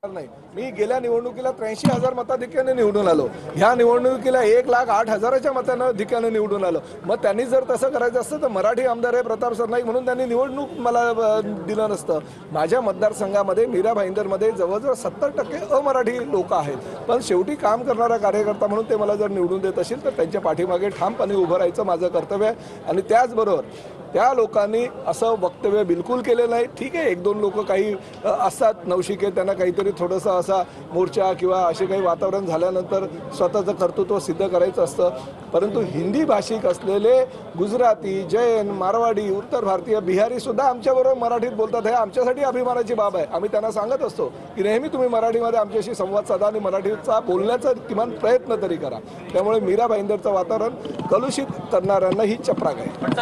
नाही, मी गेल्या निवडणुकीला 83,000 मताधिक्याने निवडून आलो. ह्या निवडणुकीला 1,08,000च्या मताधिक्याने निवडून आलो. मग त्यांनी जर तसं करायचं असतं तर मराठी आमदार आहे प्रताप सरनाईक म्हणून त्यांनी निवडणूक मला दिलं नसतं. माझ्या मतदारसंघामध्ये मीरा भाईंदरमध्ये जवळजवळ 70% अमराठी लोक आहेत. पण शेवटी काम करणारा कार्यकर्ता म्हणून ते मला जर निवडून देत असेल तर त्यांच्या पाठीमागे ठामपणे उभं राहायचं माझं कर्तव्य आहे. आणि त्याचबरोबर त्या लोकांनी असं वक्तव्य बिलकुल केलं नाही. ठीक आहे, एक दोन लोक काही असतात नवशिके, त्यांना काहीतरी थोडंसं असा मोर्चा किंवा असे काही वातावरण झाल्यानंतर स्वतःचं कर्तृत्व सिद्ध करायचं असतं. परंतु हिंदी भाषिक असलेले गुजराती, जैन, मारवाडी, उत्तर भारतीय, बिहारीसुद्धा आमच्याबरोबर मराठीत बोलतात. हे आमच्यासाठी अभिमानाची बाब आहे. आम्ही त्यांना सांगत असतो की नेहमी तुम्ही मराठीमध्ये आमच्याशी संवाद साधा आणि मराठीचा बोलण्याचा किमान प्रयत्न तरी करा. त्यामुळे मीरा भाईंदरचं वातावरण कलुषित करणाऱ्यांना ही चपराक आहे.